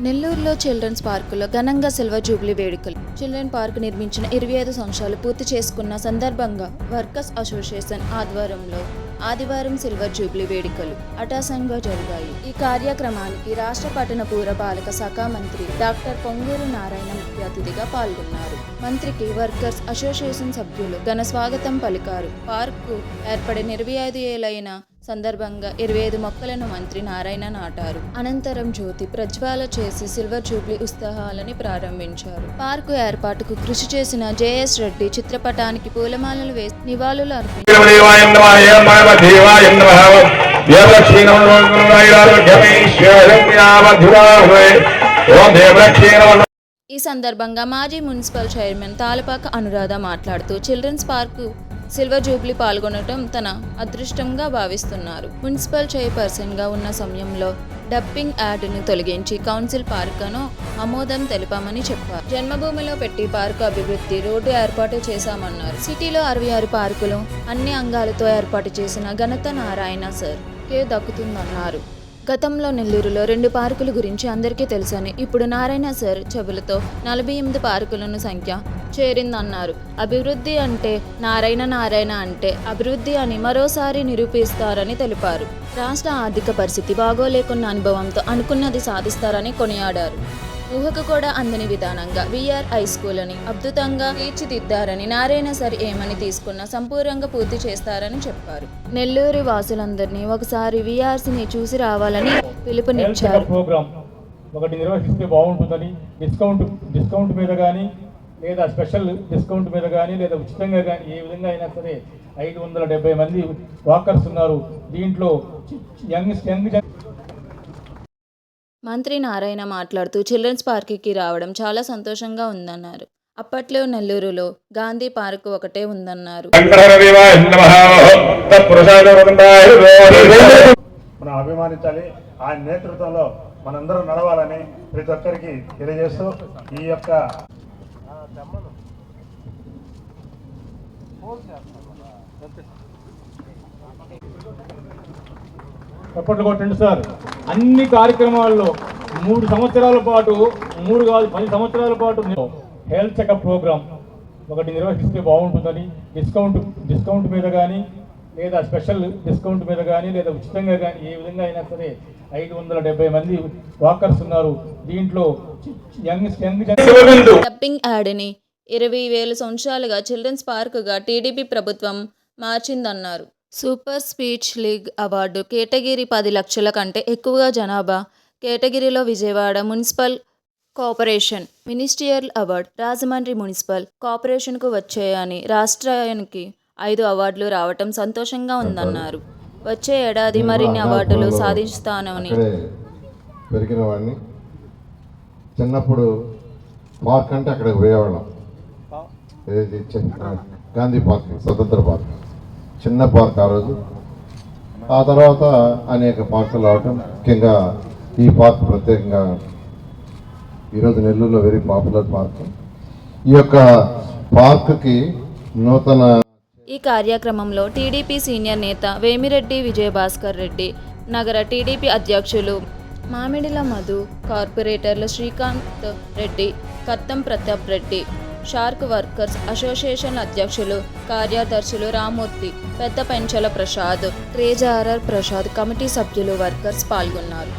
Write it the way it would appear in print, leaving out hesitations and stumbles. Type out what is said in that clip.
నెల్లూరులో చిల్డ్రన్స్ పార్కులో ఘనంగా సిల్వర్ జూబ్లీ వేడుకలు. చిల్డ్రన్ పార్క్ నిర్మించిన 25 సంవత్సరాలు పూర్తి చేసుకున్న సందర్భంగా వర్కర్స్ అసోసియేషన్ ఆధ్వర్యంలో ఆదివారం సిల్వర్ జూబ్లీ వేడుకలు అటాసంగా జరిగాయి. ఈ కార్యక్రమానికి రాష్ట్ర పట్టణ పురపాలక శాఖ మంత్రి డాక్టర్ పొంగూరు నారాయణ ముఖ్య అతిథిగా పాల్గొన్నారు. మంత్రికి వర్కర్స్ అసోసియేషన్ సభ్యులు ఘన స్వాగతం పలికారు. పార్కు ఏర్పడి 25 ఏళ్లైన సందర్భంగా 25 మొక్కలను మంత్రి నారాయణ నాటారు. అనంతరం జ్యోతి ప్రజ్వాల చేసి సిల్వర్ జూబ్లీ ఉత్సవాలని ప్రారంభించారు. పార్కు ఏర్పాటుకు కృషి చేసిన జేఎస్ రెడ్డి చిత్రపటానికి పూలమాలలు వేసి నివాళులు అర్పించారు. ఈ సందర్భంగా మాజీ మున్సిపల్ చైర్మన్ తాలపాక అనురాధ మాట్లాడుతూ చిల్డ్రన్స్ పార్కు సిల్వర్ జూబ్లీ పాల్గొనడం తన అదృష్టంగా భావిస్తున్నారు. మున్సిపల్ చైర్పర్సన్గా ఉన్న సమయంలో డబ్బింగ్ యార్డును తొలగించి కౌన్సిల్ పార్కును ఆమోదం తెలిపామని చెప్పారు. జన్మభూమిలో పెట్టి పార్కు అభివృద్ధి రోడ్డు ఏర్పాటు చేశామన్నారు. సిటీలో 66 పార్కులు అన్ని అంగాలతో ఏర్పాటు చేసిన ఘనత నారాయణ సార్ కే దక్కుతుందన్నారు. గతంలో నెల్లూరులో 2 పార్కుల గురించి అందరికీ తెలుసని, ఇప్పుడు నారాయణ సార్ చెవులతో 48 పార్కులను సంఖ్య చేరిందన్నారు. అభివృద్ధి అంటే నారాయణ అంటే అభివృద్ధి అని మరోసారి నిరూపిస్తారని తెలిపారు. రాష్ట్ర ఆర్థిక పరిస్థితి బాగోలేకున్న అనుభవంతో అనుకున్నది సాధిస్తారని కొనియాడారు. ఊహకు కూడా అందని విధానంగా విఆర్ హై స్కూల్ అని అద్భుతంగా తీర్చిదిద్దారని, నారాయణ సార్ ఏమని తీసుకున్న సంపూర్ణంగా పూర్తి చేస్తారని చెప్పారు. నెల్లూరు వాసులందరినీ ఒకసారి విఆర్సిని చూసి రావాలని పిలుపునిచ్చారు. ఒకటి నిర్వహిస్తే బాగుంటుందని డిస్కౌంట్ మీద కానీ లేదా స్పెషల్ డిస్కౌంట్ మీద కానీ లేదా ఉచితంగా కానీ ఏ విధంగా అయినా సరే 570 మంది వాకర్స్ ఉన్నారు. దీంట్లో యంగ్ మంత్రి నారాయణ మాట్లాడుతూ చిల్డ్రన్స్ పార్క్కి రావడం చాలా సంతోషంగా ఉందన్నారు. అప్పట్లో నెల్లూరులో గాంధీ పార్క్ ఒకటే ఉందన్నారు. మనం అభిమానించాలి. ఆ నేతృత్వంలో మనందరం నడవాలని ప్రతి ఒక్కరికి తెలియజేస్తూ ఈ యొక్క చప్పట్లు కొట్టండి సార్. అన్ని కార్యక్రమాల్లో 3 సంవత్సరాల పాటు 3 కాదు 10 సంవత్సరాల పాటు హెల్త్ చెకప్ ప్రోగ్రామ్ ఒకటి నిర్వహిస్తే బాగుంటుందని డిస్కౌంట్ మీద కానీ లేదా స్పెషల్ డిస్కౌంట్ మీద కానీ లేదా ఉచితంగా కానీ ఏ విధంగా అయినా సరే 570 మంది వాకర్స్ ఉన్నారు. దీంట్లో డబ్బింగ్ యార్డ్ని 20,000 సంవత్సరాలుగా చిల్డ్రన్స్ పార్కుగా టీడీపీ ప్రభుత్వం మార్చిందన్నారు. Super speech league award category 10 లక్షల కంటే ఎక్కువగా జనాభా కేటగిరీలో Vijayawada municipal corporation ministerial award Rajahmundry municipal కార్పొరేషన్కు వచ్చాయని, రాష్ట్రానికి 5 అవార్డులు రావటం సంతోషంగా ఉందన్నారు. వచ్చే ఏడాది మరిన్ని అవార్డులు సాధిస్తానని. పెరిగిన వాడిని చిన్నప్పుడు పార్క్ అంటే అక్కడికి పోయేవాళ్ళం. గాంధీ పార్క్, స్వతంత్ర పార్క్, చిన్న పార్క్ ఆ రోజు. ఆ తర్వాత అనేక పార్కులు రావటం, ముఖ్యంగా ఈ పార్క్ ప్రత్యేకంగా ఈరోజు నెల్లూరులో వెరీ పాపులర్ పార్క్. ఈ యొక్క పార్క్కి నూతన ఈ కార్యక్రమంలో టీడీపీ సీనియర్ నేత వేమిరెడ్డి విజయభాస్కర్ రెడ్డి, నగర టీడీపీ అధ్యక్షులు మామిడిల మధు, కార్పొరేటర్లు శ్రీకాంత్ రెడ్డి, కత్తం ప్రతాప్ రెడ్డి, షార్క్ వర్కర్స్ అసోసియేషన్ అధ్యక్షులు కార్యదర్శులు రామూర్తి, పెద్ద పెంచల ప్రసాద్, క్రేజారర్ ప్రసాద్, కమిటీ సభ్యులు వర్కర్స్ పాల్గొన్నారు.